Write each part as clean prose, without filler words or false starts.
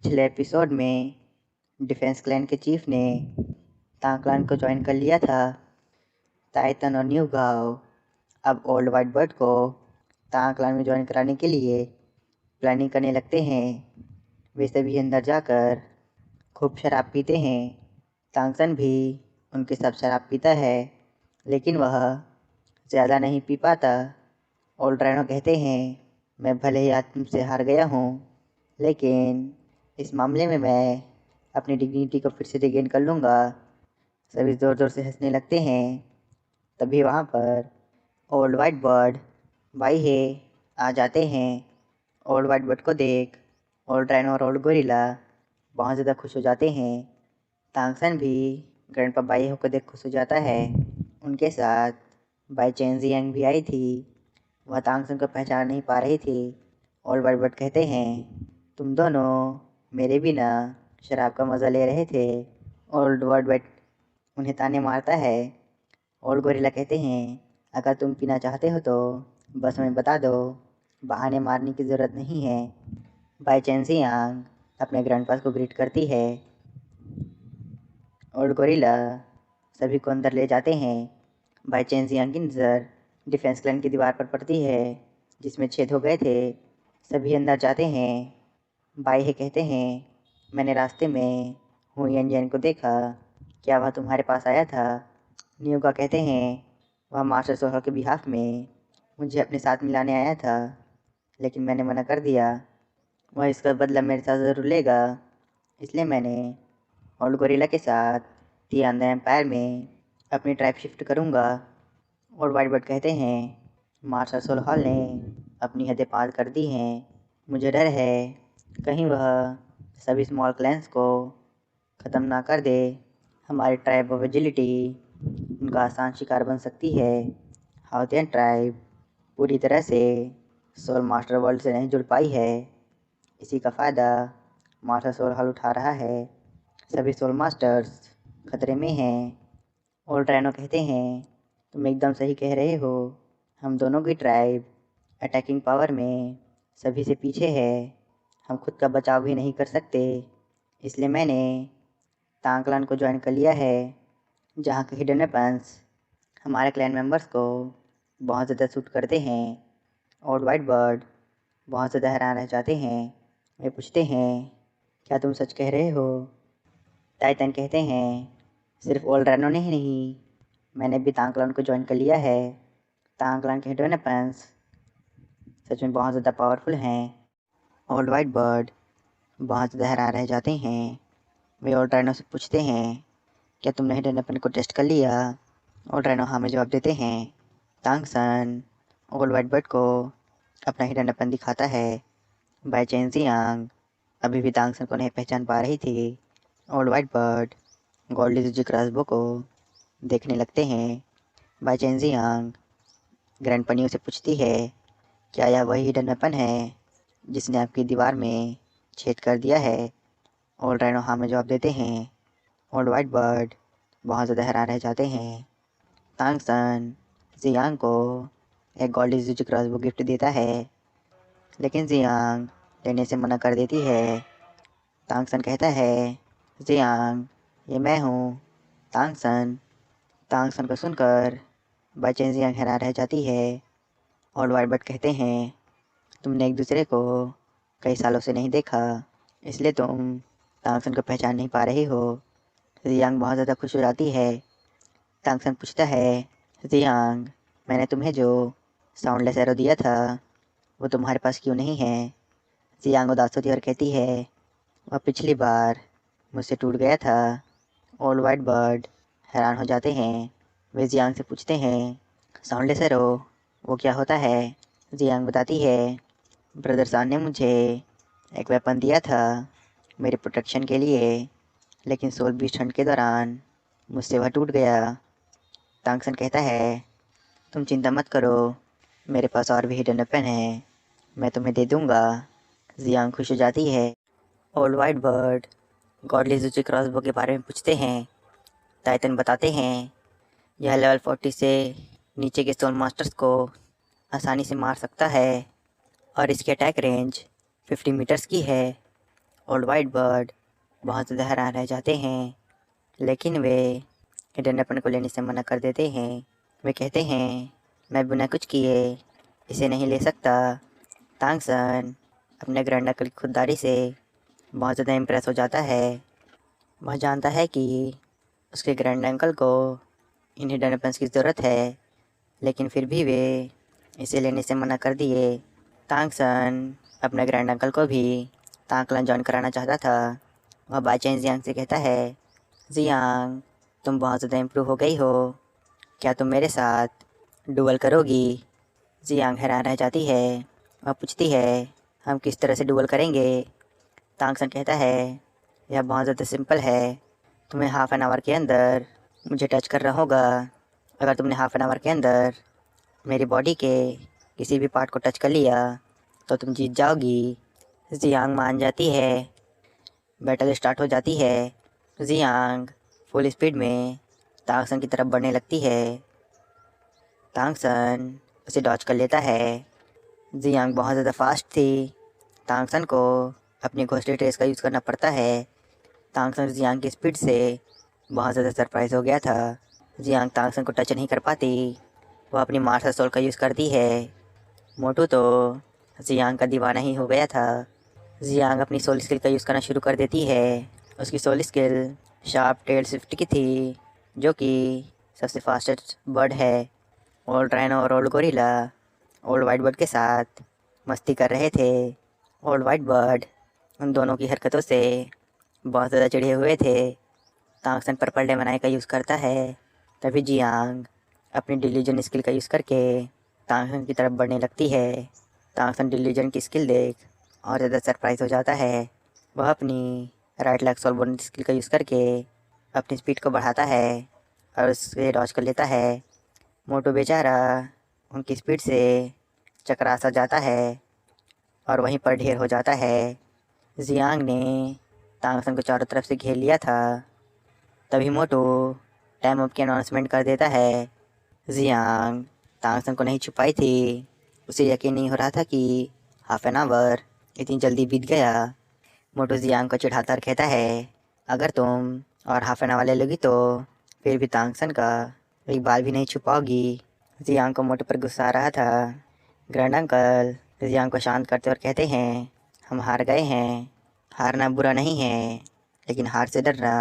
पिछले एपिसोड में defence clan के चीफ ने तांग क्लैन को ज्वाइन कर लिया था। टाइटन और न्यू गाओ अब ओल्ड वाइट बर्ड को तांग क्लैन में ज्वाइन कराने के लिए प्लानिंग करने लगते हैं। वे सभी अंदर जाकर खूब शराब पीते हैं। तांगसन भी उनके साथ शराब पीता है, लेकिन वह ज़्यादा नहीं पी पाता। ओल्ड राइनो कहते हैं, मैं भले ही आज तुमसे हार गया हूँ, लेकिन इस मामले में मैं अपनी डिग्निटी को फिर से रिगेन कर लूँगा। सभी ज़ोर ज़ोर से हंसने लगते हैं। तभी वहाँ पर ओल्ड वाइट बर्ड वाई आ जाते हैं। ओल्ड वाइट बर्ड को देख ओल्ड राइनो और ओल्ड गोरिल्ला बहुत ज़्यादा खुश हो जाते हैं। तांगसन भी ग्रैंडपा बाई को देख खुश हो जाता है। उनके साथ बाई चेंजियांग भी आई थी। वह तांगसन को पहचान नहीं पा रही थी। ओल्ड वाइट बर्ड कहते हैं, तुम दोनों मेरे बिना शराब का मज़ा ले रहे थे। ओल्ड वाइट बर्ड उन्हें ताने मारता है। ओल्ड गोरिल्ला कहते हैं, अगर तुम पीना चाहते हो तो बस हमें बता दो, बहाने मारने की ज़रूरत नहीं है। बाई चेंजियांग अपने ग्रैंडपास को ग्रीट करती है। ओल्ड गोरिल्ला सभी को अंदर ले जाते हैं। बाई चेंजियांग की नज़र डिफेंस क्लैन की दीवार पर पड़ती है, जिसमें छेद हो गए थे। सभी अंदर जाते हैं। बाई कहते हैं, मैंने रास्ते में हुयन जैन को देखा, क्या वह तुम्हारे पास आया था? न्यूगा कहते हैं, वह मास्टर सोहल के बिहाफ में मुझे अपने साथ मिलाने आया था, लेकिन मैंने मना कर दिया। वह इसका बदला मेरे साथ ज़रूर लेगा, इसलिए मैंने ओल्ड गोरिल्ला के साथ तियान एम्पायर में अपनी ट्राइब शिफ्ट करूँगा। और वाइट बर्ड कहते हैं, मास्टर सोलहॉल ने अपनी हदें पार कर दी हैं। मुझे डर है कहीं वह सभी स्मॉल क्लैंस को ख़त्म ना कर दे। हमारी ट्राइब ऑफ एजिलिटी उनका आसान शिकार बन सकती है। हाउतियन ट्राइब पूरी तरह से सोल मास्टर वर्ल्ड से नहीं जुड़ पाई है। इसी का फ़ायदा मास्टर सोलहॉल उठा रहा है। सभी सोल मास्टर्स खतरे में हैं। ओल्ड राइनो कहते हैं, तुम एकदम सही कह रहे हो। हम दोनों की ट्राइब अटैकिंग पावर में सभी से पीछे है। हम खुद का बचाव भी नहीं कर सकते, इसलिए मैंने तांग क्लैन को ज्वाइन कर लिया है, जहाँ के हिडन वेपन्स हमारे क्लैन मेंबर्स को बहुत ज़्यादा सूट करते हैं। और वाइट बर्ड बहुत ज़्यादा हैरान रह जाते हैं। वे पूछते हैं, क्या तुम सच कह रहे हो? टाइटन कहते हैं, सिर्फ ओल्ड राइनो ने ही नहीं, मैंने भी तांग क्लैन को ज्वाइन कर लिया है। तांग क्लैन के हिडन वेपन्स सच में बहुत ज़्यादा पावरफुल हैं। ओल्ड वाइट बर्ड बहुत ज़्यादा हैरान रह जाते हैं। वे ओल्ड राइनो से पूछते हैं, क्या तुमने हिडन वेपन को टेस्ट कर लिया? ओल्ड राइनो हाँ में जवाब देते हैं। तांगसन ओल्ड वाइट बर्ड को अपना हिडन वेपन दिखाता है। बाई चेंजियांग अभी भी तांगसन को नहीं पहचान पा रही थी। ओल्ड वाइट बर्ड गोल्डी जुजी क्रॉसबो को देखने लगते हैं। बाई चेंजियांग ग्रैंड पनियो से पूछती है, क्या यह वही हिडन वेपन है जिसने आपकी दीवार में छेद कर दिया है? ओल्ड राइनो हाँ में जवाब देते हैं। ओल्ड वाइट बर्ड बहुत ज़्यादा हैरान रह जाते हैं। तांगसन जियांग को एक गोल्डी जुजी क्रॉसबो गिफ्ट देता है, लेकिन जियांग लेने से मना कर देती है। तांगसन कहता है, जियांग ये मैं हूँ। तांगसन तांगसन को सुनकर बाईचेन जियांग हैरान रह जाती है। और वाइट बर्ड कहते हैं, तुमने एक दूसरे को कई सालों से नहीं देखा, इसलिए तुम तांगसन को पहचान नहीं पा रही हो। जियांग बहुत ज़्यादा खुश हो जाती है। तांगसन पूछता है, जियांग मैंने तुम्हें जो साउंडलेस एरो दिया था वो तुम्हारे पास क्यों नहीं है? जियांग उदास होती और कहती है, वह पिछली बार मुझसे टूट गया था। ओल्ड वाइट बर्ड हैरान हो जाते हैं। वे जियांग से पूछते हैं, साउंडलेस एरो वो क्या होता है? जियांग बताती है, ब्रदर सान ने मुझे एक वेपन दिया था मेरे प्रोटेक्शन के लिए, लेकिन सोल बीस्ट हंट के दौरान मुझसे वह टूट गया। तांगसन कहता है, तुम चिंता मत करो, मेरे पास और भी हिडन वेपन है, मैं तुम्हें दे दूँगा। जियांग खुश हो जाती है। ओल्ड वाइट बर्ड गॉडली जुची क्रॉसबो के बारे में पूछते हैं। टाइटन बताते हैं, यह लेवल 40 से नीचे के स्टोन मास्टर्स को आसानी से मार सकता है और इसकी अटैक रेंज 50 मीटर्स की है। ओल्ड वाइट बर्ड बहुत ज़्यादा हैरान रह जाते हैं, लेकिन वे हिडन एप्पल को लेने से मना कर देते हैं। वे कहते हैं, मैं बिना कुछ किए इसे नहीं ले सकता। तांगसन अपने ग्रैंड अंकल की खुददारी से बहुत ज़्यादा इम्प्रेस हो जाता है। वह जानता है कि उसके ग्रैंड अंकल को इन हिडन एप्पल्स की ज़रूरत है, लेकिन फिर भी वे इसे लेने से मना कर दिए। तांगसन अपने ग्रैंड अंकल को भी तांगक्लन ज्वाइन कराना चाहता था। वह बाई चांस जियांग से कहता है, जियांग तुम बहुत ज़्यादा इम्प्रूव हो गई हो, क्या तुम मेरे साथ डुअल करोगी? जियांग हैरान रह जाती है। वह पूछती है, हम किस तरह से डुअल करेंगे? तांगसन कहता है, यह बहुत ज़्यादा सिंपल है। तुम्हें हाफ़ एन आवर के अंदर मुझे टच करना होगा। अगर तुमने हाफ़ एन आवर के अंदर मेरी बॉडी के किसी भी पार्ट को टच कर लिया तो तुम जीत जाओगी। जियांग मान जाती है। बैटल स्टार्ट हो जाती है। जियांग फुल स्पीड में तांगसन की तरफ बढ़ने लगती है। तांगसन उसे डॉज कर लेता है। जियांग बहुत ज़्यादा फास्ट थी। तांगसन को अपनी घोस्टली ट्रेस का यूज़ करना पड़ता है। तांगसन जियांग की स्पीड से बहुत ज़्यादा सरप्राइज हो गया था। जियांग तांगसन को टच नहीं कर पाती। वह अपनी मार्शल सोल का यूज़ करती है। मोटू तो जियांग का दीवाना ही हो गया था। जियांग अपनी सोल स्किल का यूज़ करना शुरू कर देती है। उसकी soul skill sharp tail swift की थी, जो कि सबसे फास्टेस्ट बर्ड है। ओल्ड राइनो और old gorilla old white bird के साथ मस्ती कर रहे थे। ओल्ड वाइट बर्ड उन दोनों की हरकतों से बहुत ज़्यादा चिढ़े हुए थे। तांगसन पर्पल डेमनाई का यूज़ करता है। तभी जियांग अपनी डिलीजन स्किल का यूज़ करके तांगसन की तरफ बढ़ने लगती है। तांगसन डिलीजन की स्किल देख और ज़्यादा सरप्राइज हो जाता है। वह अपनी right leg soul bone skill का यूज़ करके अपनी स्पीड को बढ़ाता है और उससे डॉज कर लेता है। मोटू बेचारा उनकी स्पीड से चकरा सा जाता है और वहीं पर ढेर हो जाता है। जियांग ने तांगसन को चारों तरफ से घेर लिया था। तभी मोटू टाइम अप की अनाउंसमेंट कर देता है। जियांग तांगसन को नहीं छुपाई थी। उसे यकीन नहीं हो रहा था कि हाफ एन आवर इतनी जल्दी बीत गया। मोटू जियांग को चिढ़ाता और कहता है, अगर तुम और हाफ एन आवर ले लोगी तो फिर भी तांगसन का एक बाल भी नहीं छुपाओगी। जियांग को मोटू पर गुस्सा आ रहा था। ग्रैंड अंकल जियांग को शांत करते और कहते हैं, हम हार गए हैं। हारना बुरा नहीं है, लेकिन हार से डरना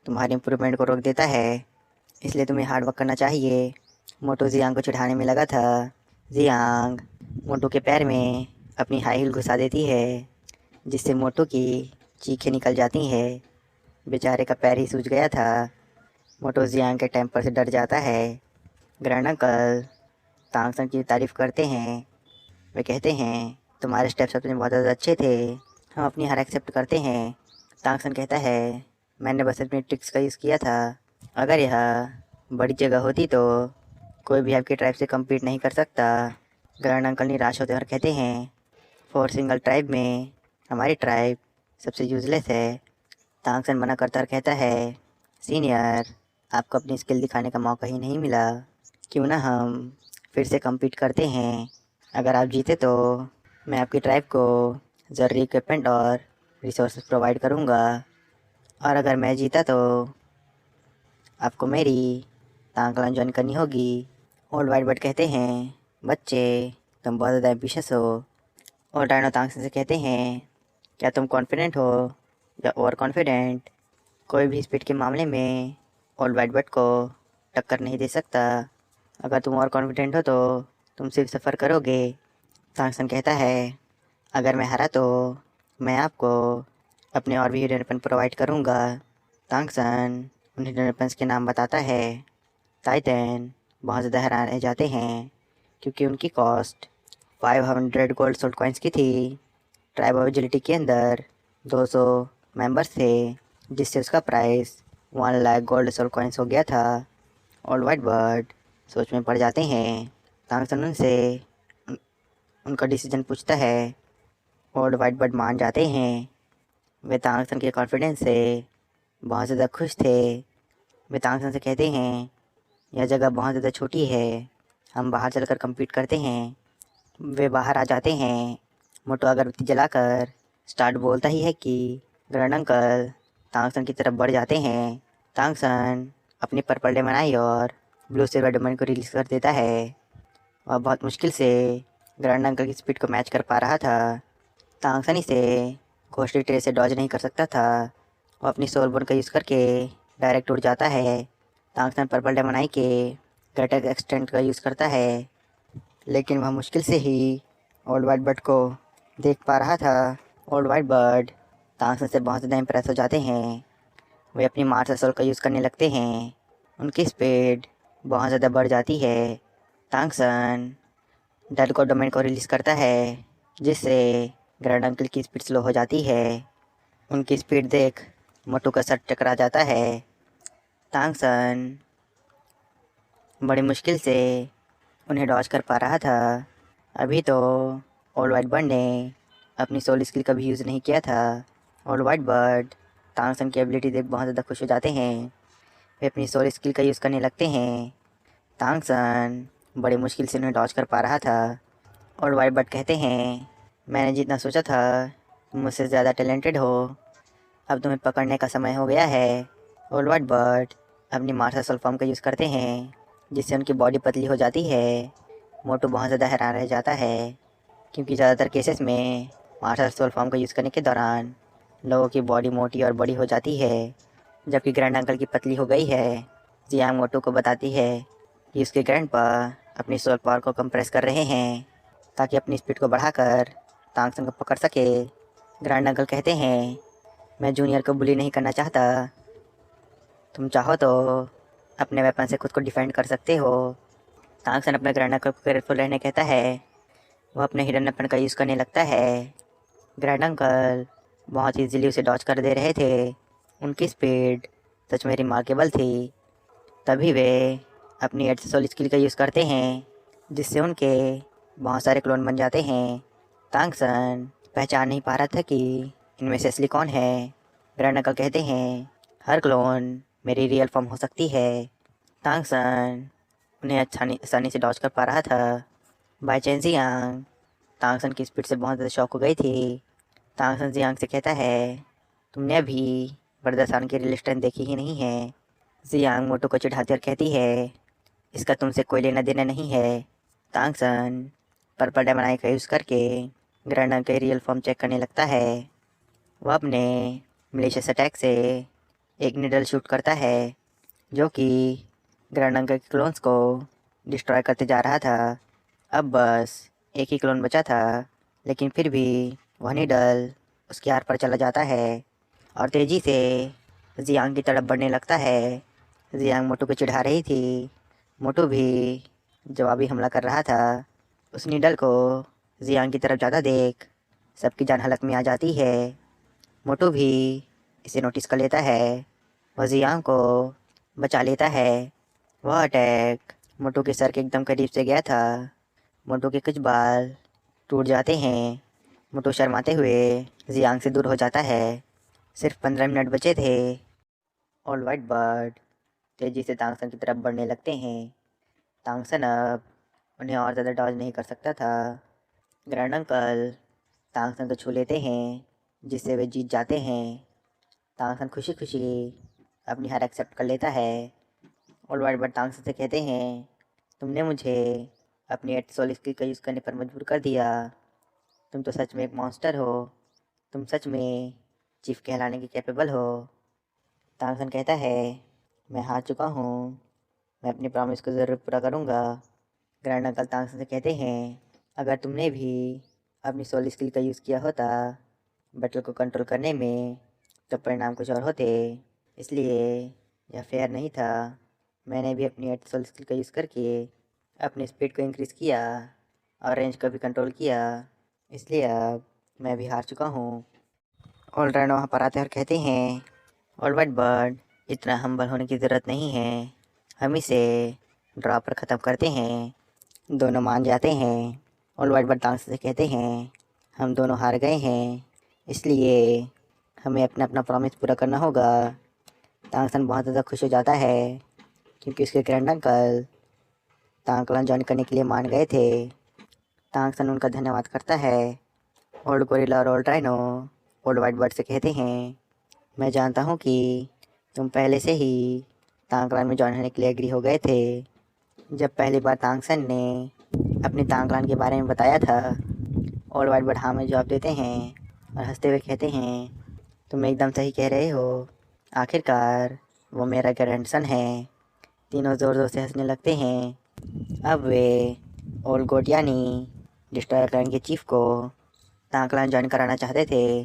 तुम्हारी इम्प्रूवमेंट को रोक देता है, इसलिए तुम्हें हार्ड वर्क करना चाहिए। मोटू जियांग को चिढ़ाने में लगा था। जियांग मोटू के पैर में अपनी हाई हील घुसा देती है, जिससे मोटू की चीखें निकल जाती हैं। बेचारे का पैर ही सूज गया था। मोटू जियांग के टेम्पर से डर जाता है। ग्रैंड अंकल तांगसन की तारीफ़ करते हैं। वे कहते हैं, तुम्हारे स्टेप्स अपने बहुत ज़्यादा अच्छे थे, हम अपनी हार एक्सेप्ट करते हैं। तांगसन कहता है, मैंने बस अपनी ट्रिक्स का यूज़ किया था। अगर यह बड़ी जगह होती तो कोई भी आपकी ट्राइब से कम्पीट नहीं कर सकता। ग्रैंड अंकल निराश होते और कहते हैं, फोर सिंगल ट्राइब में हमारी ट्राइब सबसे यूज़लेस है। तांगसन मना करता और कहता है, सीनियर आपको अपनी स्किल दिखाने का मौका ही नहीं मिला, क्यों ना हम फिर से कम्पीट करते हैं। अगर आप जीते तो मैं आपकी ट्राइब को ज़रूरी इक्विपमेंट और रिसोर्सेज प्रोवाइड करूँगा, और अगर मैं जीता तो आपको मेरी तांगक्लन ज्वाइन करनी होगी। ओल्ड वाइट बर्ड कहते हैं, बच्चे तुम बहुत ज़्यादा एम्बिशियस हो। और डायनो तांगसन से कहते हैं, क्या तुम कॉन्फिडेंट हो या ओवर कॉन्फिडेंट? कोई भी स्पीड के मामले में ओल्ड वाइट बर्ड को टक्कर नहीं दे सकता। अगर तुम ओवर कॉन्फिडेंट हो तो तुम सिर्फ सफ़र करोगे। तांगसन कहता है, अगर मैं हारा तो मैं आपको अपने और भी हिडन वेपन प्रोवाइड करूँगा। तांगसन उन हिडन वेपन्स के नाम बताता है। टाइटन बहुत ज़्यादा हैरान रह जाते हैं, क्योंकि उनकी कॉस्ट 500 गोल्ड सोल्ड कॉइन्स की थी। ट्राइब ऑफ एजिलिटी के अंदर 200 मेंबर्स थे, जिससे उसका price 1 lakh gold sold coins हो गया था। ओल्ड वाइट बर्ड सोच में पड़ जाते हैं। तांगसन उनसे उनका डिसीजन पूछता है। ओल्ड वाइट बर्ड मान जाते हैं। वे तांगसन के कॉन्फिडेंस से बहुत ज़्यादा खुश थे। वे तांगसन से कहते हैं, यह जगह बहुत ज़्यादा छोटी है, हम बाहर चलकर कम्पीट करते हैं। वे बाहर आ जाते हैं। मोटू अगरबत्ती जलाकर स्टार्ट बोलता ही है कि ग्रैंड अंकल तांगसन की तरफ बढ़ जाते हैं। तांगसन अपनी पर्पल डेमन आई और ब्लू सिल्वर डेमन को रिलीज कर देता है। वह बहुत मुश्किल से ग्रैंड अंकल की स्पीड को मैच कर पा रहा था। तांगसन इसे घोस्टली ट्रे से डॉज नहीं कर सकता था। वो अपनी सोल बोन का यूज़ करके डायरेक्ट उड़ जाता है। तांगसन पर्पल डेमन आई के ग्रेटर एक्सटेंट का यूज़ करता है, लेकिन वह मुश्किल से ही ओल्ड वाइट बर्ड को देख पा रहा था। ओल्ड वाइट बर्ड तांगसन से बहुत ज़्यादा इम्प्रेस हो जाते हैं। वे अपनी मार्शल सोल का यूज़ करने लगते हैं। उनकी स्पीड बहुत ज़्यादा बढ़ जाती है। तांगसन डेलको डोमेन को रिलीज़ करता है, जिससे ग्रैंड अंकल की स्पीड स्लो हो जाती है। उनकी स्पीड देख मोटू का सर टकरा जाता है। तांगसन बड़ी मुश्किल से उन्हें डॉज कर पा रहा था। अभी तो ओल्ड वाइट बर्ड ने अपनी सोल स्किल का भी यूज़ नहीं किया था। ओल्ड वाइट बर्ड तांगसन की एबिलिटी देख बहुत ज़्यादा खुश हो जाते हैं। वे अपनी सोल स्किल का यूज़ करने लगते हैं। तांगसन बड़ी मुश्किल से उन्हें डॉज कर पा रहा था। ओल्ड वाइट बर्ड कहते हैं, मैंने जितना सोचा था तुम मुझसे ज़्यादा टैलेंटेड हो। अब तुम्हें पकड़ने का समय हो गया है। ओल्ड वाइट बर्ड अपनी मार्शल सोल फॉर्म का यूज़ करते हैं, जिससे उनकी बॉडी पतली हो जाती है। मोटू बहुत ज़्यादा हैरान रह जाता है, क्योंकि ज़्यादातर केसेस में मार्शल सोल फॉर्म का यूज़ करने के दौरान लोगों की बॉडी मोटी और बड़ी हो जाती है, जबकि ग्रैंड अंकल की पतली हो गई है। जियांग मोटू को बताती है कि उसके ग्रैंडपा अपनी सोल पावर को कंप्रेस कर रहे हैं ताकि अपनी स्पीड को बढ़ाकर तांगसन को पकड़ सके। ग्रैंड अंकल कहते हैं, मैं जूनियर को बुली नहीं करना चाहता। तुम चाहो तो अपने वेपन से खुद को डिफेंड कर सकते हो। तांगसन अपने ग्रैंड अंकल को केयरफुल रहने कहता है। वह अपने हिडन वेपन का यूज़ करने लगता है। ग्रैंड अंकल बहुत इजीली उसे डॉज कर दे रहे थे। उनकी स्पीड सच में रिमार्केबल थी। तभी वे अपनी एड सोल स्किल का यूज़ करते हैं, जिससे उनके बहुत सारे क्लोन बन जाते हैं। तांगसन पहचान नहीं पा रहा था कि इनमें से असली कौन है। ग्रैंड अंकल कहते हैं, हर क्लोन मेरी रियल फॉर्म हो सकती है। तांगसन उन्हें आसानी से डॉज कर पा रहा था। बाई चांस जियांग तांगसन की स्पीड से बहुत ज़्यादा शॉक हो गई थी। तांगसन जियांग से कहता है, तुमने अभी बर्दासान की रियल स्ट्रेंथ देखी ही नहीं है। जियांग मोटू को चिढ़ाती और कहती है, इसका तुमसे कोई लेना देना नहीं है। तांगसन पर्पल डायमंड आई का यूज़ करके ग्रैंड अंकल की रियल फॉर्म चेक करने लगता है। वह अपने मिलिशियस अटैक से एक निडल शूट करता है, जो कि ग्रैंड अंकल के क्लोन्स को डिस्ट्रॉय करते जा रहा था। अब बस एक ही क्लोन बचा था, लेकिन फिर भी वह निडल उसके आर पर चला जाता है और तेज़ी से जियांग की तरफ बढ़ने लगता है। जियांग मोटू को चिढ़ा रही थी। मोटू भी जवाबी हमला कर रहा था। उस निडल को जियांग की तरफ ज़्यादा देख सबकी जान हलक में आ जाती है। मोटू भी इसे नोटिस कर लेता है। वह जियांग को बचा लेता है। वह अटैक मोटू के सर के एकदम करीब से गया था। मोटू के कुछ बाल टूट जाते हैं। मोटू शर्माते हुए जियांग से दूर हो जाता है। सिर्फ 15 मिनट बचे थे। ऑल वाइट बर्ड तेज़ी से तांगसन की तरफ बढ़ने लगते हैं। तांगसन अब उन्हें और ज़्यादा डॉज नहीं कर सकता था। ग्रैंड अंकल तांगसन को छू लेते हैं, जिससे वे जीत जाते हैं। तांगसन खुशी खुशी अपनी हार एक्सेप्ट कर लेता है। ऑल वाइट बर्ड तांगसन से कहते हैं, तुमने मुझे अपनी एट सोल स्किल का यूज़ करने पर मजबूर कर दिया। तुम तो सच में एक मॉन्स्टर हो। तुम सच में चीफ कहलाने के कैपेबल हो। तांगसन कहता है, मैं हार चुका हूँ। मैं अपनी प्रॉमिस को ज़रूर पूरा करूँगा। ग्रैंड अंकल तांगसन से कहते हैं, अगर तुमने भी अपनी सोल स्किल का यूज़ किया होता बैटल को कंट्रोल करने में, तो परिणाम कुछ और होते। इसलिए यह फेयर नहीं था। मैंने भी अपनी एट सोल स्किल का यूज़ करके अपनी स्पीड को इंक्रीज़ किया और रेंज को भी कंट्रोल किया। इसलिए अब मैं भी हार चुका हूँ। ऑल राइट वहाँ पर आते हैं और कहते हैं, ऑल वाइट बर्ड इतना हम्बल होने की ज़रूरत नहीं है। हम इसे ड्रॉ पर ख़त्म करते हैं। दोनों मान जाते हैं। ऑल वाइट बर्ड तांगसन से कहते हैं, हम दोनों हार गए हैं, इसलिए हमें अपना अपना प्रॉमिस पूरा करना होगा। तांगसन बहुत ज़्यादा खुश हो जाता है, क्योंकि उसके ग्रैंड अंकल तांगलन ज्वाइन करने के लिए मान गए थे। तांगसन उनका धन्यवाद करता है। ओल्ड गोरिल्ला और old rhino old white bird से कहते हैं, मैं जानता हूँ कि तुम पहले से ही तांगलान में ज्वाइन होने के लिए एग्री हो गए थे। जब पहली बार तांगसन ने अपनी तांगलान के बारे में बताया था, ओल्ड वाइट बर्ड हाँ में जवाब देते हैं और हंसते हुए कहते हैं, तुम एकदम सही कह रहे हो। आखिरकार वो मेरा ग्रैंडसन है। तीनों ज़ोर ज़ोर से हंसने लगते हैं। अब वे ओल्ड गोट यानी डिस्ट्रॉयर क्लैन के चीफ को तांगलान ज्वाइन कराना चाहते थे,